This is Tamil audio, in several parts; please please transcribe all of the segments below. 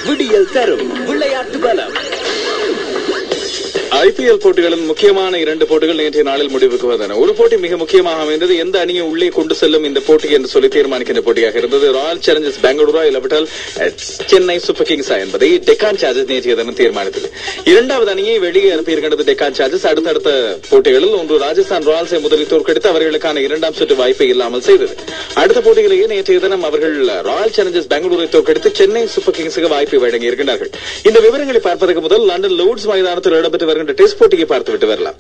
விடியல் தரும் விளையாட்டு பலம். IPL போட்டிகளின் முக்கியமான 2 போட்டிகள் நேற்றைய நாளில் முடிவுக்கு வந்தன. ஒரு போட்டி மிக முக்கியமாக அமைந்தது. எந்த அணியை உள்ளே கொண்டு செல்லும் இந்த போட்டி என்று சொல்லி தீர்மானிக்கின்ற போட்டியாக இருந்தது. ராயல் சேலஞ்சர்ஸ் பெங்களூரா இல்லாவிட்டால் சென்னை சூப்பர் கிங்ஸா என்பதை டெக்கான் சார்ஜர்ஸ் நேற்றைய தினம் தீர்மானித்தது. இரண்டாவது அணியை வெளியே அனுப்பியிருக்கின்றது டெக்கான் சார்ஜர்ஸ். அடுத்தடுத்த போட்டிகளில் ஒன்று ராஜஸ்தான் ராயல்ஸை முதலில் தோற்கடித்து அவர்களுக்கான 2ஆம் சுற்று வாய்ப்பை இல்லாமல் செய்தது. அடுத்த போட்டியிலேயே நேற்றைய தினம் அவர்கள் ராயல் சேலஞ்சர்ஸ் பெங்களூரை தோற்கடித்து சென்னை சூப்பர் கிங்ஸுக்கு வாய்ப்பை வழங்கியிருக்கிறார்கள். இந்த விவரங்களை பார்ப்பதற்கு முதல் லண்டன் லோர்ட்ஸ் மைதானத்தில் இடம்பெற்று வருகின்ற டெஸ்ட் போட்டியை பார்த்துவிட்டு வரலாம்.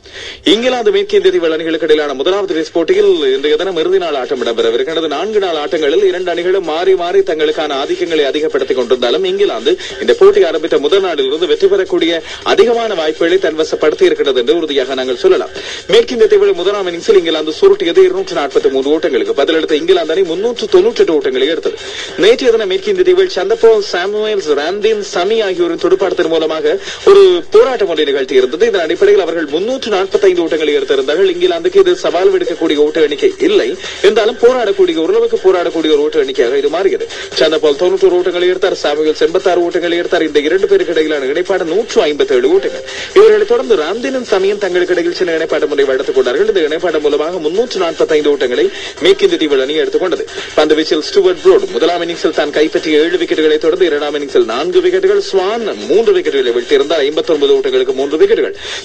இங்கிலாந்து மேற்கிந்திய தீவு அணிகளுக்கு இடையிலான முதலாவது டெஸ்ட் போட்டியில் இன்றைய தினம் இறுதி நாள் ஆட்டம் இடம்பெறவிருக்கிறது. 4 நாள் ஆட்டங்களில் 2 அணிகளும் மாறி மாறி தங்களுக்கான ஆதிக்கங்களை அதிகப்படுத்திக் கொண்டிருந்தாலும் இங்கிலாந்து இந்த போட்டி ஆரம்பித்த முதல் நாளிலிருந்து வெற்றி பெறக்கூடிய அதிகமான வாய்ப்புகளை தன்வசப்படுத்தி இருக்கிறது என்று உறுதியாக நாங்கள் சொல்லலாம். மேற்கிந்திய தீவு முதலாம் இன்னிங்ஸில் இங்கிலாந்து சுருட்டியது 243 ஓட்டங்களுக்கு. பதிலளித்த இங்கிலாந்து அணி 398 ஓட்டங்களை எடுத்தது. நேற்றைய தினம் மேற்கிந்திய தீவில் சந்தபோல், சாமுவேல்ஸ், ராம்தீன், சமி ஆகியோரின் துடுப்பாட்டத்தின் மூலமாக ஒரு போராட்டம் ஒன்றை நிகழ்த்தியிருந்தது. இதன் அடிப்படையில் அவர்கள் 345 ஓட்டங்களை எடுத்திருந்தார்கள். இங்கிலாந்துக்கு இது சவால் விடுக்கக்கூடிய ஓட்ட எண்ணிக்கை இல்லை என்றாலும் போராடக்கூடிய ஓரளவுக்கு போராடக்கூடிய ஒரு ஓட்ட எண்ணிக்கையாக இது மாறியது. சந்தபால் 91 ஓட்டங்களை எடுத்தார். சாமுவேல் 86 ஓட்டங்களை எடுத்தார். இந்த 2 பேருக்கு இடையிலான இணைப்பாடு 157 ஓட்டங்கள். இவர்களை தொடர்ந்து ராம்தீனும் சமியும் தங்களுக்கு இடையில் சில இணைப்பாடு முறை வளர்த்துக் கொண்டார்கள். இந்த இணைப்பாடு மூலமாக 345 ஓட்டங்களை மேற்கிந்திய தீவு அணி எடுத்துக் கொண்டது. பந்து வீச்சில் ஸ்டூவர்ட் ப்ரோட் முதலாம் இன்னிங்ஸில் தான் கைப்பற்றிய 7 விக்கெட்டுகளை தொடர்ந்து 2ஆம் இன்னிங்ஸில் 4 விக்கெட்டுகள், ஸ்வான் 3 விக்கெட்டுகளை வீழ்த்தியிருந்தார். 59 ஓட்டங்களுக்கு 3 விக்கெட்டுகள்.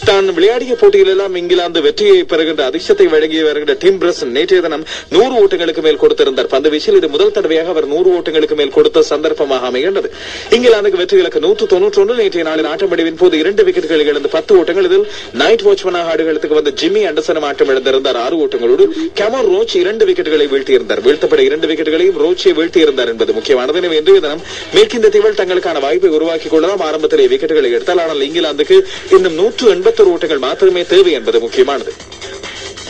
தான் விளையாடிய போட்டியில் எல்லாம் இங்கிலாந்து வெற்றியை பெறுகின்ற அதிர்ஷ்டத்தை வழங்கி வருகின்ற டிம் பிரசன் நேற்றைய தினம் 100 ஓட்டங்களுக்கு மேல் கொடுத்திருந்தார். பந்து வீச்சில் இது முதல் தடவையாக அவர் 100 ஓட்டங்களுக்கு மேல் கொடுத்த சந்தர்ப்பமாக அமைகின்றது. இங்கிலாந்துக்கு வெற்றி இலக்கு 191. நேற்றைய நாளின் ஆட்ட முடிவின் போது 2 விக்கெட்டுகளை இழந்து 10 ஓட்டங்கள். இதில் நைட் வாட்ச்மனாக ஆடுகளத்துக்கு வந்த ஜிம்மி அண்டர்சனும் ஆட்டம் இழந்திருந்தார் 6 ஓட்டங்களோடு. கேமர் ரோச் 2 விக்கெட்டுகளை வீழ்த்தியிருந்தார். வீழ்த்தப்பட 2 விக்கெட்டுகளையும் ரோச்சை வீழ்த்தியிருந்தார் என்பது முக்கியமானது. எனவே இன்றைய தினம் மேற்கிந்திய தீவில் தங்களுக்கான வாய்ப்பை உருவாக்கிக் கொள்ளலாம். ஆரம்பத்திலே விக்கெட்டுகளை எடுத்தால் ஆனால் இங்கிலாந்துக்கு இன்னும் 181 ஓட்டங்கள் மாத்திரமே தேவை என்பது முக்கியமானது.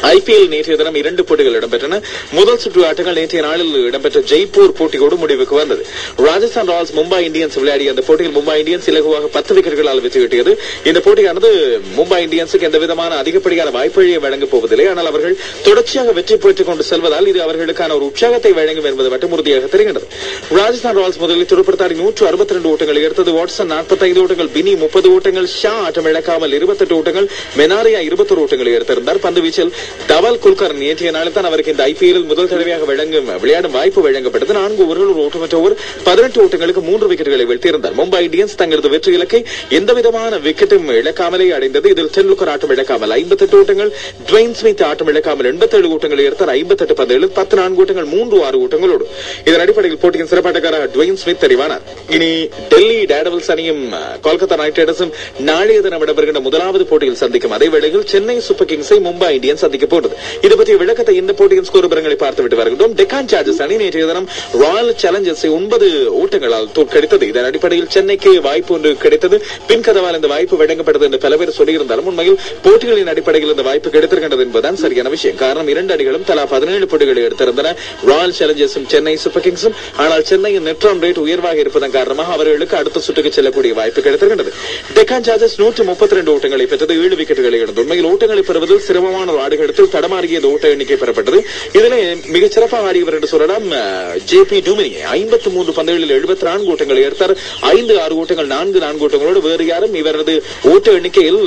IPL நேற்றைய தினம் 2 போட்டிகள் இடம்பெற்றன. முதல் சுற்று ஆட்டங்கள் நேற்றைய நாளில் இடம்பெற்ற ஜெய்ப்பூர் போட்டியோடு முடிவுக்கு வந்தது. ராஜஸ்தான் ராயல்ஸ் மும்பை இந்தியன்ஸ் விளையாடிய அந்த போட்டியில் மும்பை இந்தியன்ஸ் இலகுவாக 10 விக்கெட்டுகளால் வெற்றி கிட்டியது. இந்த போட்டியானது மும்பை இந்தியன்ஸுக்கு எந்த விதமான அதிகப்படியான வாய்ப்புகளை வழங்கப் போவதில்லை. ஆனால் அவர்கள் தொடர்ச்சியாக வெற்றி பெற்றுக் கொண்டு செல்வதால் இது அவர்களுக்கான ஒரு உற்சாகத்தை வழங்கும் என்பது மட்டும் உறுதியாக தெரிகிறது. ராஜஸ்தான் ராயல்ஸ் முதலில் துடுப்படுத்தாடி 162 ஓட்டங்களை எடுத்தது. வாட்சன் 45 ஓட்டங்கள், பினி 30 ஓட்டங்கள், ஷா ஆட்டம் இழக்காமல் 28 ஓட்டங்கள், மெனாரியா 21 ஓட்டங்களை எடுத்திருந்தார். பந்து வீச்சில் தவல் குல்கர் நேற்றைய நாளில் தான் அவருக்கு இந்த IPL முதல் தடவையாக விளையாடும் வாய்ப்பு வழங்கப்பட்டது. 4 ஓவர்கள் ஒரு ஓட்டமற்ற ஓவர் 18 ஓட்டங்களுக்கு 3 விக்கெட்டுகளை வீழ்த்தியிருந்தார். மும்பை இந்தியன்ஸ் தங்களது வெற்றி இலக்கை எந்தவிதமான விக்கெட்டும் இழக்காமலே அடைந்தது. இதில் டெண்டுல்கர் ஆட்டம் இழக்காமல் 58 ஓட்டங்கள், டுவைன் ஸ்மித் ஆட்டம் இழக்காமல் 87 ஓட்டங்களை எடுத்தார். 58 பந்துகளில் 14 ஓட்டங்கள், 3-6 ஓட்டங்களோடு. இதன் அடிப்படையில் போட்டியின் சிறப்பாட்டக்காரர் டுவைன் ஸ்மித் தெரிவானார். இனி டெல்லி டேர்டெவில்ஸ் அணியும் கொல்கத்தா நைட் ரைடர்ஸும் நாளைய தினம் இடம்பெறுகின்ற முதலாவது போட்டியில் சந்திக்கும். அதே வேளையில் சென்னை சூப்பர் கிங்ஸை மும்பை இந்தியன்ஸ் சந்திக்க போனது. இது பற்றிய விளக்கத்தை இந்த போட்டியின் ஸ்கோர் விவரங்களை பார்த்துவிட்டு வருகிறோம். டெக்கான் சார்ஜர்ஸ் அணி நேற்றைய தினம் ராயல் சேலஞ்சர்ஸை 9 ஓட்டங்களால் தோற்கடித்தது. இதன் அடிப்படையில் சென்னைக்கு வாய்ப்பு ஒன்று கிடைத்தது. பின்கதவால் இந்த வாய்ப்பு வழங்கப்பட்டது என்று பல பேர் சொல்லியிருந்தாலும் உண்மையில் போட்டிகளின் அடிப்படையில் இந்த வாய்ப்பு கிடைத்திருக்கின்றது என்பதுதான் சரியான விஷயம். காரணம் 2 அணிகளும் தலா 17 போட்டிகளை எடுத்திருந்தன. ராயல் சேலஞ்சர்ஸும் சென்னை சூப்பர் கிங்ஸும். ஆனால் சென்னையின் நெட் ரன் ரேட் உயர்வாக இருப்பதன் காரணமாக அவர்களுக்கு அடுத்த சுற்றுக்கு செல்லக்கூடிய வாய்ப்பு கிடைத்திருக்கின்றது. டெக்கான் சார்ஜர்ஸ் 132 ஓட்டங்களை பெற்றது. 7 விக்கெட்டுகளை இழந்தது. உண்மையில் ஓட்டங்களை பெறுவதில் சிரமமான ஒரு ஆடுகளத்தில் தடமாறிய ஓட்ட எண்ணிக்கை பெறப்பட்டது. இதிலே மிகச் சிறப்பாக ஆடியவர் என்று சொல்லலாம் JP டூமினி. 53 பந்துகளில் 74 ஓட்டங்களை எடுத்தார். 5-6 ஓட்டங்கள், 4 ஓட்டங்களோடு வேறு யாரும் இவரது ஓட்ட எண்ணிக்கையில்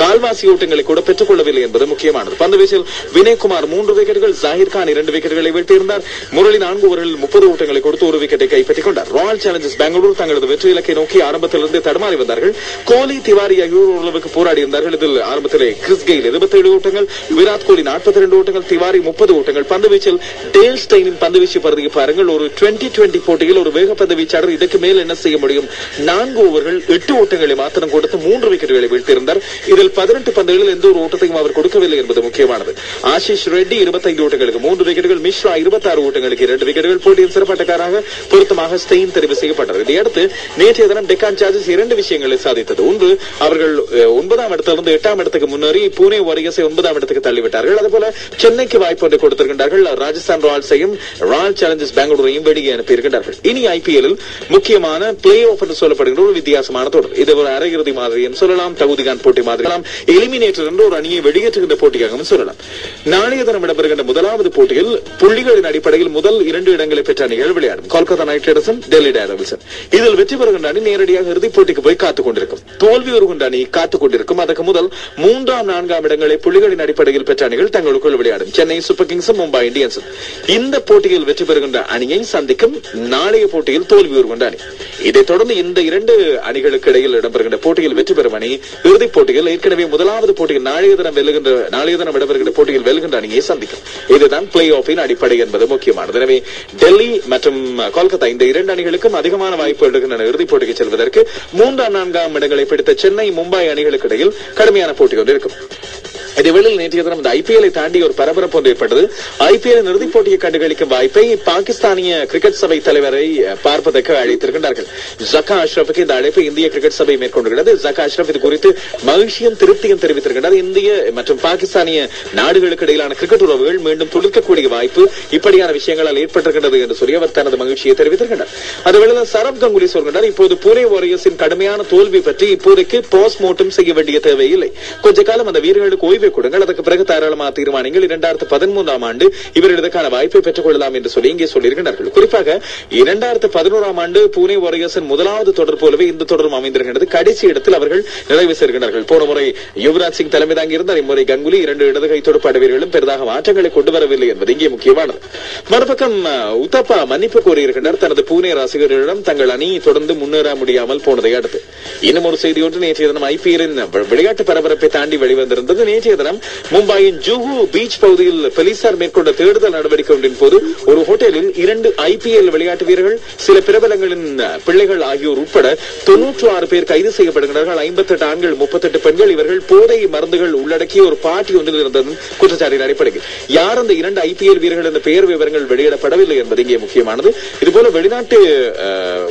கால்வாசி ஓட்டங்களை கூட பெற்றுக் கொள்ளவில்லை என்பது முக்கியமானது. பந்து வீச்சில் வினய்குமார் 3 விக்கெட்டுகள், ஜாகிர் கான் 2 விக்கெட்டுகளை வீழ்த்தியிருந்தார். முரளி 4 ஓவரில் 30 ஓட்டங்களை கொடுத்து 1 விக்கெட்டை கைப்பற்றிக் கொண்டார். ராயல் சேலஞ்சர்ஸ் பெங்களூர் தங்களது வெற்றி இலக்கை நோக்கி ஆரம்பத்திலிருந்து தடுமாறி வந்தார்கள். கோலி, திவாரி ஆகியோர் ஓரளவுக்கு போராடி இருந்தார்கள். இதில் ஆரம்பத்திலே கிறிஸ் கெயில் 27 ஓட்டங்கள், விராட் கோலி 42 ஓட்டங்கள், திவாரி 30 ஓட்டங்கள். பந்து வீச்சில் டேல் ஸ்டெயினின் பந்து வீச்சு பருதி பாருங்கள். ஒரு 2020 போட்டியில் ஒரு வேக பந்து வீச்சாளர் இதற்கு மேல் என்ன செய்ய முடியும்? 4 ஓவர்கள் 8 ஓட்டங்களை மாத்திரம் கொடுத்து 3 விக்கெட்டுகளை வீழ்த்தியிருந்தார். இதில் 18 பந்துகளில் எந்த ஒரு ஓட்டத்தையும் அவர் கொடுக்கவில்லை என்பது முக்கியமானது. ஆஷிஷ் ரெட்டி 25 ஓட்டங்களுக்கு 3 விக்கெட்டுகள், மிஸ்ரா 26 ஓட்டங்களுக்கு 2 விக்கெட்டுகள். போட்டியின் சிறப்பாட்டக்காராக பொருத்தமாக ஸ்டெயின் தெரிவு செய்யப்பட்டார். இதையடுத்து நேற்றைய தினம் டெக்கான் சார்ஜர்ஸ் 2 விஷயங்களை சாதித்தது. ஒன்று, அவர்கள் 9ஆம் இடத்திலிருந்து 8ஆம் இடத்துக்கு முன்னேறி புனே வாரியர்ஸை 9ஆம் இடத்துக்கு தள்ளிவிட்டார்கள். அதுபோல சென்னைக்கு வாய்ப்பு ஒன்றை கொடுத்திருக்கின்றார்கள். ராஜஸ்தான் ராயல்ஸையும் ராயல் சேலஞ்சர்ஸ் பெங்களூரையும் வெளியே அனுப்பியிருக்கின்றார்கள். இனி IPL முக்கியமான பிளே ஆஃப் என்று சொல்லப்படுகின்ற ஒரு வித்தியாசமான தொடர். இது ஒரு அரையிறுதி மாதிரி சொல்லலாம், தகுதிகான் போட்டி மாதிரி இருக்கலாம். எலிமினேட்டர் என்ற ஒரு அணியை வெளியேற்றுகின்ற போட்டியாகவும் சொல்லலாம். நாளைய தினம் இடம்பெறுகின்ற முதலாவது போட்டியில் புள்ளிகளின் அடிப்படையில் முதல் 2 இடங்களை பெற்ற அணிகள் விளையாடும். கொல்கத்தா நைட் ரைடர்ஸும் டெல்லி டேர்டெவில்ஸும். இதில் வெற்றி பெறுகின்ற அணி நேரடியாக இறுதிப் போட்டிக்கு போய் காத்துக் கொண்டிருக்கும். தோல்வி வருகின்ற அணி காத்துக் கொண்டிருக்கும். அதற்கு முதல் 3ஆம் 4ஆம் இடங்களை புள்ளிகளின் அடிப்படையில் பெற்ற அணிகள் தங்களுக்குள் விளையாடும். சென்னை சூப்பர் கிங்ஸும் மும்பை இந்தியன்ஸும் இந்த போட்டியில் வெற்றி பெறுகின்ற அணியை சந்திக்கும். நாளைய போட்டியில் தோல்வி வருகின்ற அணி. இதைத் தொடர்ந்து இந்த 2 அணிகளுக்கு இடையில் இடம்பெறுகின்ற போட்டியில் வெற்றி பெறும் அணி இறுதிப் போட்டியில் ஏற்கனவே முதலாவது போட்டியில் நாளைய தினம் இடம்பெறுகின்ற போட்டியில் வெல்கின்ற அணியை சந்திக்கும். இதுதான் பிளே ஆஃபின் அடிப்படை என்பது முக்கியமானது. எனவே டெல்லி மற்றும் கொல்கத்தா இந்த 2 அணிகளுக்கும் அதிகமான வாய்ப்பு இருக்கின்றன இறுதிப் போட்டிக்கு செல்வதற்கு. 3ஆம் 4ஆம் இடங்களை பிடித்த சென்னை மும்பை அணிகளுக்கு இடையில் கடுமையான போட்டி ஒன்று இருக்கும். இதேவேளையில் நேற்றைய தினம் இந்த ஐபிஎல்லை தாண்டி ஒரு பரபரப்பு ஒன்று ஏற்பட்டது. ஐபிஎல் இறுதிப் போட்டியை கண்டுகளிக்கும் வாய்ப்பை பாகிஸ்தானிய கிரிக்கெட் சபை தலைவரை பார்ப்பதற்கு அழைத்திருக்கின்றார்கள். ஜக்கா அஷ்ரஃபுக்கு இந்த அழைப்பை இந்திய கிரிக்கெட் சபை மேற்கொண்டிருக்கிறது. ஜக்கா அஷ்ரஃப் இது குறித்து மகிழ்ச்சியும் திருப்தியும் தெரிவித்திருக்கிறார். இந்திய மற்றும் பாகிஸ்தானிய நாடுகளுக்கு இடையிலான கிரிக்கெட் உறவுகள் மீண்டும் துளிர்க்கக்கூடிய வாய்ப்பு இப்படியான விஷயங்களால் ஏற்பட்டிருக்கிறது என்று சொல்லி அவர் தனது மகிழ்ச்சியை தெரிவித்திருக்கிறார். அதுவேளையில் சரப் கங்குலி சொல்கிறார், இப்போது புனே வாரியர்ஸின் கடுமையான தோல்வி பற்றி இப்போதைக்கு போஸ்ட்மார்ட்டம் செய்ய வேண்டிய தேவையில்லை. கொஞ்ச காலம் அந்த வீரர்களுக்கு ஓய்வு கொடுங்கள், அதற்கு பிறகு தாராளமாக தீர்மானிங்கள். 2013ஆம் ஆண்டு இவர்கள் இதற்கான வாய்ப்பை பெற்றுக் கொள்ளலாம் என்று சொல்லி இங்கே சொல்லியிருக்கிறார்கள். குறிப்பாக 2011ஆம் ஆண்டு புனே வாரியர்ஸின் முதலாவது தொடர் போலவே இந்த தொடரும் அமைந்திருக்கிறது. கடைசி இடத்தில் அவர்கள் நிறைவு செய்கிறார்கள். போன முறை யுவராஜ் சிங் தலைமை தாங்கி இருந்தார். இம்முறை கங்குலி 2 இடதுகை துடுப்பாட்ட வீரர்களும் பெரிதாக மாற்றங்களை கொண்டு வரவில்லை என்பது இங்கே முக்கியமானது. மறுபக்கம் உத்தப்பா மன்னிப்பு கோரியிருக்கிறார் தனது புனே ரசிகர்களிடம் தங்கள் அணி தொடர்ந்து முன்னேற முடியாமல் போனதை அடுத்து. இன்னும் ஒரு செய்தி ஒன்று நேற்றைய தினம் ஐபிஎல்லின் விளையாட்டு பரபரப்பை தாண்டி வெளிவந்திருந்தது. நேற்றைய தினம் மும்பையின் ஜூஹு பீச் பகுதியில் போலீசார் மேற்கொண்ட தேடுதல் நடவடிக்கை ஒன்றின் போது ஒரு ஹோட்டலில் 2 ஐபிஎல் விளையாட்டு வீரர்கள், சில பிரபலங்களின் பிள்ளைகள் ஆகியோர் உட்பட 96 பேர் கைது செய்யப்படுகிறார்கள். 58 ஆண்கள், 38 பெண்கள். இவர்கள் போதை மருந்துகள் உள்ளடக்கிய ஒரு பார்ட்டி ஒன்றில் இருந்ததும் குற்றச்சாட்டின் அடிப்படையில். யார் அந்த 2 ஐபிஎல் வீரர்கள் என்ற பெயர் விவரங்கள் வெளியிடப்படவில்லை என்பது இங்கே முக்கியமானது. இதுபோல வெளிநாட்டு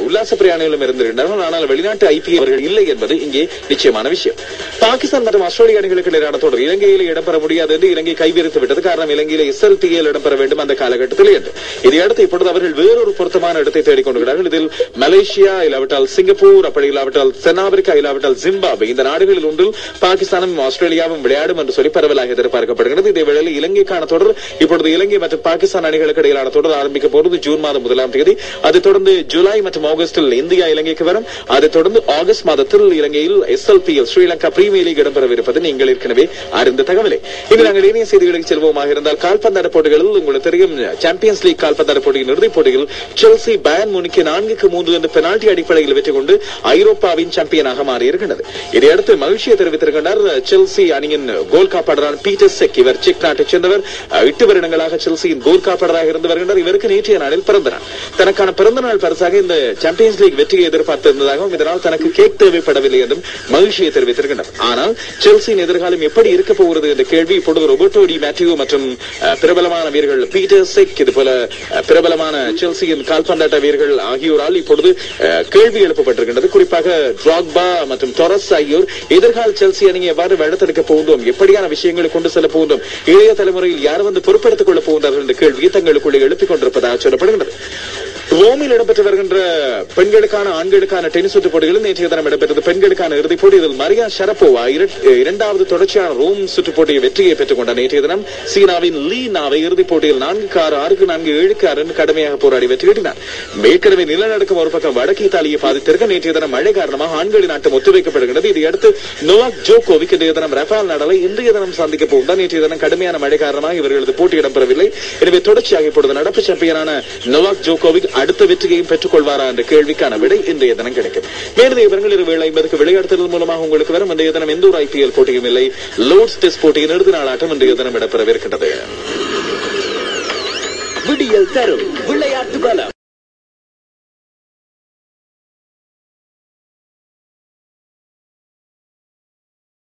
உல்லாச பிரயாணிகளும் இருந்திருக்கிறார்கள். ஆனால் வெளிநாட்டு ஐபிஎல் அவர்கள் இல்லை என்பது இங்கே நிச்சயமான விஷயம். பாகிஸ்தான் மற்றும் ஆஸ்திரேலிய அணிகளுக்கு இடையிலான தொடர் இலங்கையில் இடம்பெற முடியாது என்று இலங்கை கைவிரித்து விட்டது. காரணம், இலங்கையில் SLPL இடம்பெற வேண்டும் அந்த காலகட்டத்தில் என்று. இதையடுத்து இப்பொழுது அவர்கள் வேறொரு பொருத்தமான இடத்தை தேடிக் கொண்டிருக்கிறார்கள். இதில் மலேசியா, இல்லாவிட்டால் சிங்கப்பூர், அப்படி இல்லாவிட்டால் தென்னாப்பிரிக்கா, இல்லாவிட்டால் ஜிம்பாப்வே, இந்த நாடுகளில் ஒன்றில் பாகிஸ்தானும் ஆஸ்திரேலியாவும் விளையாடும் என்று சொல்லி பரவலாக எதிர்பார்க்கப்படுகிறது. இதேவேளையில் இலங்கைக்கான தொடர் இப்பொழுது இலங்கை மற்றும் பாகிஸ்தான் அணிகளுக்கு இடையிலான தொடர் ஆரம்பிக்க போகிறது ஜூன் மாதம் 1ஆம் தேதி. அதைத் தொடர்ந்து ஜூலை மற்றும் ஆகஸ்டில் இந்தியா இலங்கைக்கு வரும். அதைத் தொடர்ந்து ஆகஸ்ட் மாதத்தில் இலங்கையில் SLPL ஸ்ரீலங்கா பிரீமியர் லீக் இடம்பெறவிருப்பது நீங்கள் ஏற்கனவே அறிந்த தகவலை. இனி நாங்கள் இனிய செய்திகளுக்கு செல்வோமாக இருந்தால், கால்பந்தாட்ட போட்டிகளில் உங்களுக்கு தெரியும், சாம்பியன்ஸ் லீக் கால்பந்தாட்ட போட்டியின் இறுதிப் போட்டியில் செல்சி பயர்ன் மூனிக்கு 4-3 என்ற பெனால்டி அடிப்படையில் வெற்றி கொண்டு ஐரோப்பாவின் சாம்பியனாக மாறியிருக்கிறது. இதையடுத்து மகிழ்ச்சியை தெரிவித்திருக்கிறார் செல்சி அணியின் கோல் காப்பாளரான பீட்டர் செக். இவர் செக் நாட்டைச் சேர்ந்தவர். 8 வருடங்களாக செல்சியின் கோல் காப்பாளராக இருந்து வருகின்றார். இவருக்கு நேற்றைய நாளில் பிறந்த நாள். தனக்கான பிறந்த நாள் பரிசாக இந்த சாம்பியன்ஸ் லீக் வெற்றியை எதிர்பார்த்திருந்ததாகவும் இதனால் தனக்கு கேக் தேவைப்படவில்லை என்றும் மகிழ்ச்சியை தெரிவித்திருக்கிறார். ஆனால் செல்சியின் எதிர்காலம் எப்படி இருக்க போகிறது என்ற கேள்வி இப்பொழுது ரோபர்டோ டி மேத்யூ மற்றும் பிரபலமான வீரர்கள் பீட்டர் செக், இதுபோல பிரபலமான செல்சியின் கால்பந்தாட்ட வீரர்கள் ஆகியோரால் இப்பொழுது கேள்வி எழுப்பப்பட்டிருக்கின்றது. குறிப்பாக டிராக்பா மற்றும் டொரஸ் ஆகியோர் எதிர்கால செல்சி அணியை எவ்வாறு வளர்த்தெடுக்க போகின்றோம், எப்படியான விஷயங்களை கொண்டு செல்ல போகின்றோம், இளைய தலைமுறையில் யார் வந்து பொறுப்பெடுத்துக் கொள்ள போகின்றார்கள் என்ற கேள்வியை தங்களுக்குள்ளே எழுப்பிக் கொண்டிருப்பதாக சொல்லப்படுகிறது. ரோமில் இடம்பெற்று வருகின்ற பெண்களுக்கான ஆண்களுக்கான டென்னிஸ் சுற்று போட்டிகளில் நேற்றைய தினம் இடம்பெற்றது பெண்களுக்கான இறுதிப் போட்டி. இதில் மரியா ஷரப்போவா 2வது தொடர்ச்சியான ரோம் சுற்றுப் போட்டியை வெற்றியை பெற்றுக் கொண்ட நேற்றைய தினம் சீனாவின் லீ நாவை இறுதிப் போட்டியில் 4-6, 6-4, 7-6 கடுமையாக போராடி வெற்றி பெற்றினார். ஏற்கனவே நிலநடுக்கம் ஒரு பக்கம் வடக்கு இத்தாலியை பாதித்திருக்க நேற்றைய தினம் மழை காரணமாக ஆண்களின் ஆட்டம் ஒத்திவைக்கப்படுகிறது. இதையடுத்து நோவாக் ஜோகோவிக் இன்றைய தினம் ரஃபேல் நடாலை இன்றைய தினம் சந்திக்க போகிறார். நேற்றைய தினம் கடுமையான மழை காரணமாக இவர்களது போட்டி இடம்பெறவில்லை. எனவே தொடர்ச்சியாக இப்பொழுது நடப்பு சாம்பியனான நோவாக் ஜோகோவிக் அடுத்த வெற்றியையும் பெற்றுக் கொள்வாரா என்ற கேள்விக்கான விடை இன்றைய தினம் கிடைக்கும். மேலும் விவரங்கள் 7:50 விளையாடுதல் மூலமாக உங்களுக்கு வரும். இன்றைய தினம் எந்த ஒரு IPL போட்டியும் இல்லை. லோர்ட்ஸ் டெஸ்ட் போட்டியின் இறுதி நாள் ஆட்டம் இன்றைய தினம் இடம்பெறவிருக்கின்றது. விடியல் தரும் விளையாட்டு பலம்.